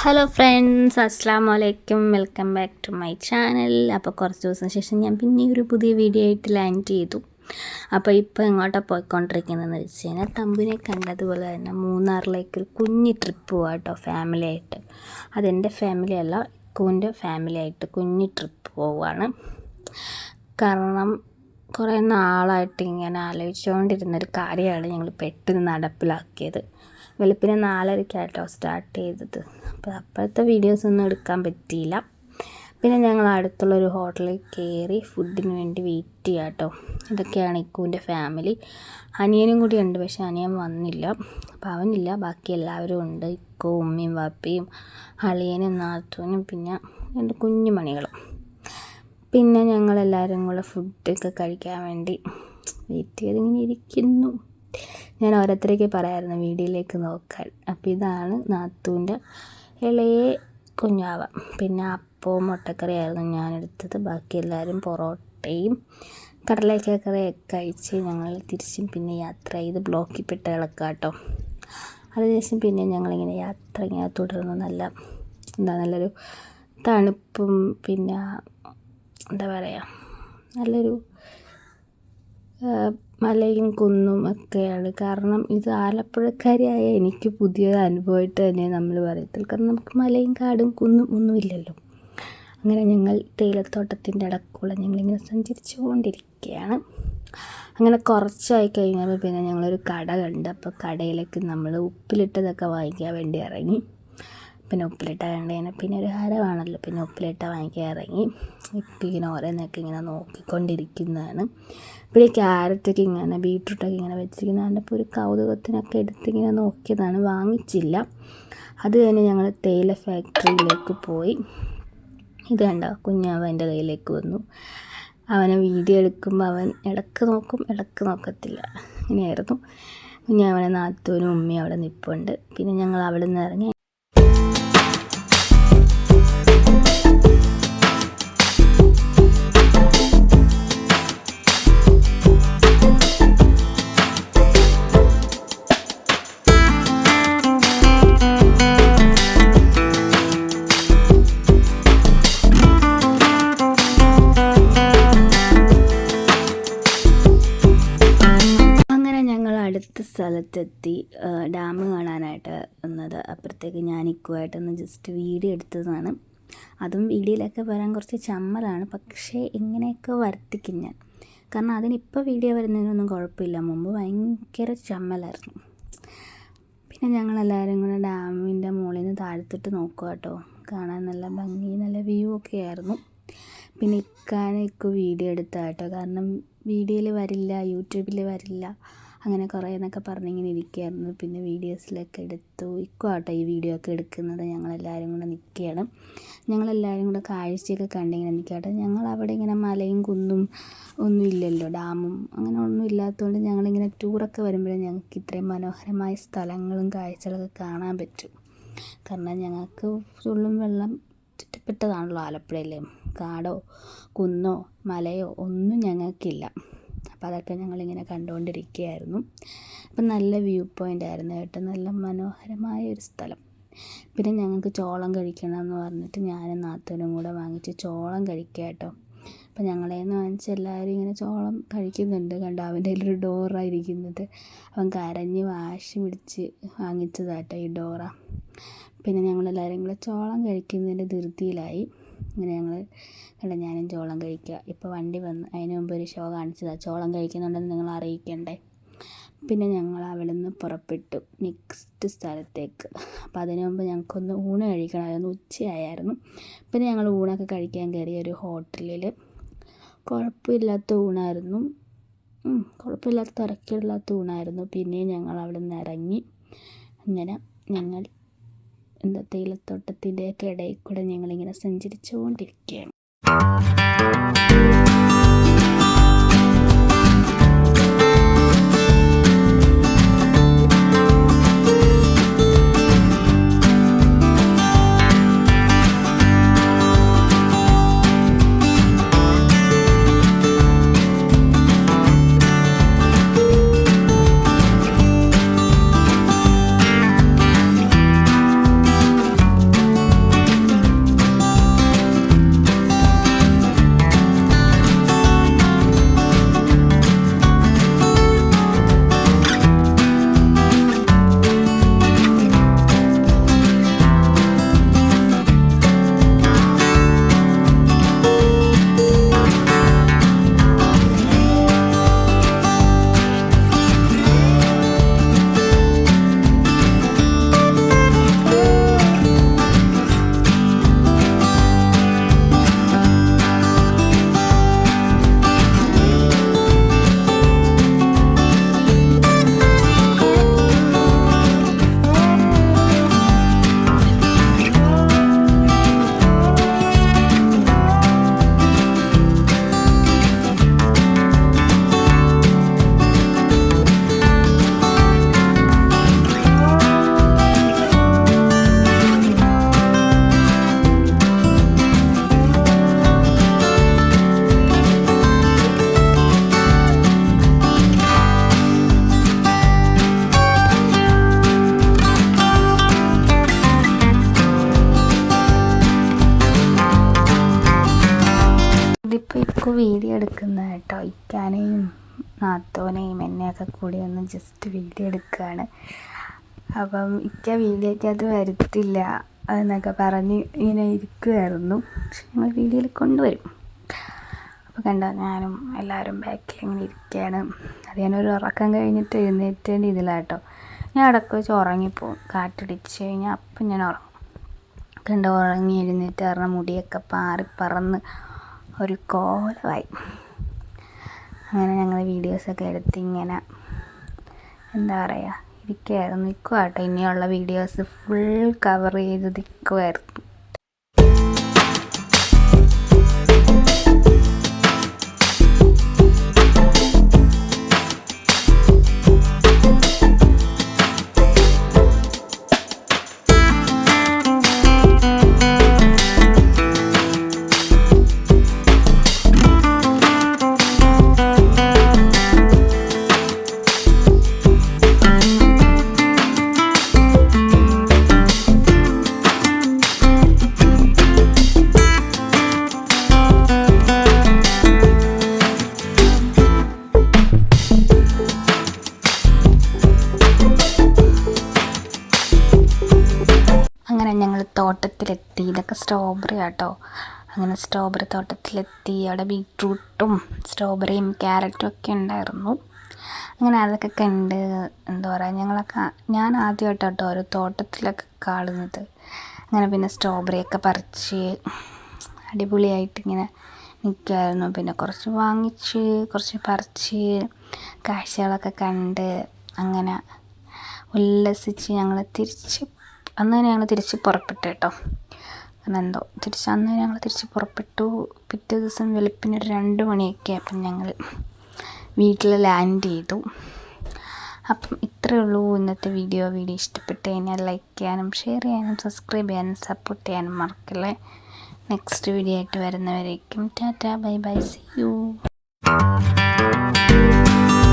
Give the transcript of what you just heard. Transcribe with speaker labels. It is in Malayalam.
Speaker 1: ഹലോ ഫ്രണ്ട്സ്, അസ്സാം വലൈക്കും. Welcome back to my channel. അപ്പോൾ കുറച്ച് ദിവസത്തിന് ശേഷം ഞാൻ പിന്നെ ഒരു പുതിയ വീഡിയോ ആയിട്ട് ലാൻഡ് ചെയ്തു. അപ്പോൾ ഇപ്പോൾ എങ്ങോട്ടാണ് പോയിക്കൊണ്ടിരിക്കുന്നതെന്ന് വെച്ച് കഴിഞ്ഞാൽ തമ്പിനെ കണ്ടതുപോലെ തന്നെ മൂന്നാറിലേക്ക് ഒരു കുഞ്ഞ് ട്രിപ്പ് പോവാം കേട്ടോ, ഫാമിലി ആയിട്ട്. അതെൻ്റെ ഫാമിലി അല്ല, ഇക്കുവിൻ്റെ ഫാമിലി ആയിട്ട് കുഞ്ഞ് ട്രിപ്പ് പോവുകയാണ്. കാരണം കുറേ നാളായിട്ട് ഇങ്ങനെ ആലോചിച്ചുകൊണ്ടിരുന്നൊരു കാര്യമാണ് ഞങ്ങൾ പെട്ടെന്ന് നടപ്പിലാക്കിയത്. വെളുപ്പിന് 4:30 സ്റ്റാർട്ട് ചെയ്തത്. അപ്പോൾ അപ്പോഴത്തെ വീഡിയോസൊന്നും എടുക്കാൻ പറ്റിയില്ല. പിന്നെ ഞങ്ങൾ അടുത്തുള്ളൊരു ഹോട്ടലിൽ കയറി ഫുഡിന് വേണ്ടി വെയിറ്റ് ചെയ്യാം കേട്ടോ. ഇതൊക്കെയാണ് ഇക്കുവിൻ്റെ ഫാമിലി. അനിയനും കൂടി ഉണ്ട്, പക്ഷേ അനിയൻ വന്നില്ല. അപ്പോൾ അവനില്ല, ബാക്കി എല്ലാവരും ഉണ്ട്. ഇക്കോ, ഉമ്മയും വാപ്പയും അളിയനും നാത്തൂനും പിന്നെ 2 കുഞ്ഞുമണികളും. പിന്നെ ഞങ്ങളെല്ലാവരും കൂടെ ഫുഡൊക്കെ കഴിക്കാൻ വേണ്ടി വെയിറ്റ് ചെയ്തിങ്ങനെ ഇരിക്കുന്നു. ഞാൻ ഓരോരുത്തരേക്ക് പറയാമായിരുന്നു വീഡിയോയിലേക്ക് നോക്കാൻ. അപ്പോൾ ഇതാണ് നാത്തൂൻ്റെ ഇളയ കുഞ്ഞാവ. പിന്നെ അപ്പവും മുട്ടക്കറിയായിരുന്നു ഞാനെടുത്തത്. ബാക്കി എല്ലാവരും പൊറോട്ടയും കടലക്കറിയൊക്കെ കഴിച്ച് ഞങ്ങൾ തിരിച്ചും പിന്നെ യാത്ര ചെയ്ത് ബ്ലോക്കിൽ പെട്ട ഇളക്കാട്ടോ. അതിനുശേഷം പിന്നെ ഞങ്ങളിങ്ങനെ യാത്ര ഇങ്ങനെ തുടർന്ന് നല്ലൊരു തണുപ്പും പിന്നെ എന്താ പറയുക, നല്ലൊരു മലയും കുന്നും ഒക്കെയാണ്. കാരണം ഇത് ആലപ്പുഴക്കാരിയായ എനിക്ക് പുതിയൊരു അനുഭവമായിട്ട് തന്നെ നമ്മൾ പറയത്തുള്ളൂ. കാരണം നമുക്ക് മലയും കാടും കുന്നും ഒന്നുമില്ലല്ലോ. അങ്ങനെ ഞങ്ങൾ തേയിലത്തോട്ടത്തിൻ്റെ ഇടക്കൂടെ ഞങ്ങളിങ്ങനെ സഞ്ചരിച്ചു കൊണ്ടിരിക്കുകയാണ്. അങ്ങനെ കുറച്ചായി കഴിഞ്ഞപ്പോൾ പിന്നെ ഞങ്ങളൊരു കട കണ്ട്. അപ്പോൾ കടയിലേക്ക് നമ്മൾ ഉപ്പിലിട്ടതൊക്കെ വാങ്ങിക്കാൻ വേണ്ടി ഇറങ്ങി. പിന്നെ ഉപ്പിലിട്ട കണ്ടതിന് പിന്നെ ഒരു ഹരമാണല്ലോ, പിന്നെ ഉപ്പിലിട്ട വാങ്ങിക്കാൻ ഇറങ്ങി. ഇപ്പം ഇങ്ങനെ ഓരോന്നൊക്കെ ഇങ്ങനെ നോക്കിക്കൊണ്ടിരിക്കുന്നതാണ്. പിന്നെ ക്യാരറ്റൊക്കെ ഇങ്ങനെ ബീട്രൂട്ടൊക്കെ ഇങ്ങനെ വെച്ചിരിക്കുന്നത് കണ്ടപ്പോൾ ഒരു കൗതുകത്തിനൊക്കെ എടുത്തിങ്ങനെ നോക്കിയതാണ്, വാങ്ങിച്ചില്ല. അത് കഴിഞ്ഞ് ഞങ്ങൾ തേയില ഫാക്ടറിയിലേക്ക് പോയി. ഇത് കണ്ടോ, കുഞ്ഞാവ എൻ്റെ കയ്യിലേക്ക് വന്നു. അവനെ വീഡിയോ എടുക്കുമ്പോൾ അവൻ ഇടക്ക് നോക്കും, ഇടക്ക് നോക്കത്തില്ല. ഇങ്ങനെയായിരുന്നു. കുഞ്ഞാവനെ നാത്തൂനും ഉമ്മയും അവിടെ നിൽപ്പുണ്ട്. പിന്നെ ഞങ്ങൾ അവിടെ നിന്ന് ഇറങ്ങി അടുത്ത സ്ഥലത്തെത്തി. ഡാം കാണാനായിട്ട് വന്നത്. അപ്പുറത്തേക്ക് ഞാൻ ഇക്കുമായിട്ടൊന്ന് ജസ്റ്റ് വീഡിയോ എടുത്തതാണ്. അതും വീഡിയോയിലൊക്കെ വരാൻ കുറച്ച് ചമ്മലാണ്, പക്ഷേ ഇങ്ങനെയൊക്കെ വരുത്തിക്കും ഞാൻ. കാരണം അതിനിപ്പോൾ വീഡിയോ വരുന്നതിനൊന്നും കുഴപ്പമില്ല, മുമ്പ് ഭയങ്കര ചമ്മലായിരുന്നു. പിന്നെ ഞങ്ങളെല്ലാവരും കൂടെ ഡാമിൻ്റെ മുകളിൽ നിന്ന് താഴത്തിട്ട് നോക്കുക കേട്ടോ. കാണാൻ നല്ല ഭംഗി, നല്ല വ്യൂ ഒക്കെ ആയിരുന്നു. പിന്നെ ഇക്കു വീഡിയോ എടുത്താട്ടോ. കാരണം വീഡിയോയിൽ വരില്ല, യൂട്യൂബിൽ വരില്ല, അങ്ങനെ കുറേ എന്നൊക്കെ പറഞ്ഞിങ്ങനെ ഇരിക്കുകയായിരുന്നു. പിന്നെ വീഡിയോസിലൊക്കെ എടുത്തു. ഇക്കോ ആട്ടോ ഈ വീഡിയോ ഒക്കെ എടുക്കുന്നത്. ഞങ്ങളെല്ലാവരും കൂടെ നിൽക്കുകയാണ്. ഞങ്ങളെല്ലാവരും കൂടെ കാഴ്ചയൊക്കെ കണ്ടിങ്ങനെ നിൽക്കുകയാട്ടോ. ഞങ്ങളവിടെ ഇങ്ങനെ മലയും കുന്നും ഒന്നും ഇല്ലല്ലോ, ഡാമും അങ്ങനെ ഒന്നും ഇല്ലാത്തതുകൊണ്ട് ഞങ്ങളിങ്ങനെ ടൂറൊക്കെ വരുമ്പോഴേ ഞങ്ങൾക്ക് ഇത്രയും മനോഹരമായ സ്ഥലങ്ങളും കാഴ്ചകളൊക്കെ കാണാൻ പറ്റും. കാരണം ഞങ്ങൾക്ക് ചുള്ളും വെള്ളം ചുറ്റപ്പെട്ടതാണല്ലോ ആലപ്പുഴയിൽ. കാടോ കുന്നോ മലയോ ഒന്നും ഞങ്ങൾക്കില്ല. അപ്പോൾ അതൊക്കെ ഞങ്ങളിങ്ങനെ കണ്ടുകൊണ്ടിരിക്കുകയായിരുന്നു. അപ്പം നല്ല വ്യൂ പോയിൻ്റ് ആയിരുന്നു കേട്ടോ, നല്ല മനോഹരമായ ഒരു സ്ഥലം. പിന്നെ ഞങ്ങൾക്ക് ചോളം കഴിക്കണമെന്ന് പറഞ്ഞിട്ട് ഞാനും നാത്തൂനും കൂടെ വാങ്ങിച്ച് ചോളം കഴിക്കുക കേട്ടോ. അപ്പം ഞങ്ങളേന്ന് വാങ്ങിച്ച് എല്ലാവരും ഇങ്ങനെ ചോളം കഴിക്കുന്നുണ്ട്. കണ്ടോ, അവൻ്റെ കയ്യിലൊരു ഡോറായിരിക്കുന്നത്. അവൻ കരഞ്ഞ് വാശി പിടിച്ച് വാങ്ങിച്ചതാട്ടോ ഈ ഡോറ. പിന്നെ ഞങ്ങളെല്ലാവരും കൂടെ ചോളം കഴിക്കുന്നതിൻ്റെ ധൃതിയിലായി. ഇങ്ങനെ ഞങ്ങൾ കണ്ട ഞാനും ചോളം കഴിക്കുക. ഇപ്പോൾ വണ്ടി വന്ന് അതിന് മുമ്പ് ഒരു ഷോ കാണിച്ചതാണ്, ചോളം കഴിക്കുന്നുണ്ടെന്ന് നിങ്ങൾ അറിയിക്കണ്ടേ. പിന്നെ ഞങ്ങൾ അവിടെ നിന്ന് പുറപ്പെട്ടു നെക്സ്റ്റ് സ്ഥലത്തേക്ക്. അപ്പോൾ അതിന് മുമ്പ് ഞങ്ങൾക്കൊന്ന് ഊണ് കഴിക്കണമായിരുന്നു, ഉച്ചയായിരുന്നു. പിന്നെ ഞങ്ങൾ ഊണൊക്കെ കഴിക്കാൻ കയറിയ ഒരു ഹോട്ടലിൽ. കുഴപ്പമില്ലാത്ത ഊണായിരുന്നു, കുഴപ്പമില്ലാത്ത തിരക്കില്ലാത്ത ഊണായിരുന്നു. പിന്നെ ഞങ്ങൾ അവിടെ നിന്ന് ഇറങ്ങി. അങ്ങനെ ഞങ്ങൾ തേയിലത്തോട്ടത്തിൻ്റെയൊക്കെ ഇടയിൽ കൂടെ ഞങ്ങളിങ്ങനെ സഞ്ചരിച്ചു കൊണ്ടിരിക്കുകയാണ്. വീഡിയോ എടുക്കുന്നത് കേട്ടോ. ഇക്കാനെയും നാത്തോനെയും എന്നെയൊക്കെ കൂടി ഒന്ന് ജസ്റ്റ് വീഡിയോ എടുക്കുകയാണ്. അപ്പം ഇക്ക വീഡിയോയ്ക്കകത്ത് വരത്തില്ല എന്നൊക്കെ പറഞ്ഞ് ഇങ്ങനെ ഇരിക്കുമായിരുന്നു. പക്ഷെ ഞങ്ങൾ വീഡിയോയിൽ കൊണ്ടുവരും. അപ്പോൾ കണ്ടോ, ഞാനും എല്ലാവരും ബാക്കിൽ ഇങ്ങനെ ഇരിക്കുകയാണ്. അത് ഞാനൊരു ഉറക്കം കഴിഞ്ഞിട്ട് എഴുന്നേറ്റേണ്ട ഇതിലാട്ടോ. ഞാൻ ഇടയ്ക്ക് വെച്ച് ഉറങ്ങിപ്പോവും. കാറ്റടിച്ച് കഴിഞ്ഞാൽ അപ്പം ഞാൻ ഉറങ്ങും. കണ്ടോ, ഉറങ്ങി എഴുന്നേറ്റ് കാരണം മുടിയൊക്കെ പാറിപ്പറന്ന് ഒരു കോലമായി. അങ്ങനെ ഞങ്ങൾ വീഡിയോസൊക്കെ എടുത്ത് ഇങ്ങനെ എന്താ പറയുക ഇരിക്കുമായിരുന്നു. നിൽക്കുവാട്ടോ, ഇനിയുള്ള വീഡിയോസ് ഫുൾ കവർ ചെയ്ത് നിൽക്കുമായിരുന്നു. അങ്ങനെ ഞങ്ങൾ തോട്ടത്തിലെത്തി. ഇതൊക്കെ സ്ട്രോബെറി ആട്ടോ. അങ്ങനെ സ്ട്രോബെറി തോട്ടത്തിലെത്തി. അവിടെ ബീട്രൂട്ടും സ്ട്രോബെറിയും ക്യാരറ്റും ഒക്കെ ഉണ്ടായിരുന്നു. അങ്ങനെ അതൊക്കെ കണ്ട് എന്താ പറയുക ഞാൻ ആദ്യമായിട്ടോ ഒരു തോട്ടത്തിലൊക്കെ കാണുന്നത്. അങ്ങനെ പിന്നെ സ്ട്രോബെറിയൊക്കെ പറിച്ച് അടിപൊളിയായിട്ടിങ്ങനെ നിൽക്കുമായിരുന്നു. പിന്നെ കുറച്ച് വാങ്ങിച്ച് കുറച്ച് പറിച്ച് കാഴ്ചകളൊക്കെ കണ്ട് അങ്ങനെ ഉല്ലസിച്ച് അന്ന് തന്നെ ഞങ്ങൾ തിരിച്ച് പുറപ്പെട്ടു കേട്ടോ. കാരണം അന്ന് ഞങ്ങൾ തിരിച്ച് പുറപ്പെട്ടു. പിറ്റേ ദിവസം വെളുപ്പിന് ഒരു 2 മണിയൊക്കെ ആയപ്പം ഞങ്ങൾ വീട്ടിൽ ലാൻഡ് ചെയ്തു. അപ്പം ഇത്രയേ ഉള്ളൂ ഇന്നത്തെ വീഡിയോ ഇഷ്ടപ്പെട്ട് കഴിഞ്ഞാൽ ലൈക്ക് ചെയ്യാനും ഷെയർ ചെയ്യാനും സബ്സ്ക്രൈബ് ചെയ്യാനും സപ്പോർട്ട് ചെയ്യാനും മറക്കല്ലേ. നെക്സ്റ്റ് വീഡിയോ ആയിട്ട് വരുന്നവരേക്കും ടാറ്റാ ബൈ ബൈ, സീ യു.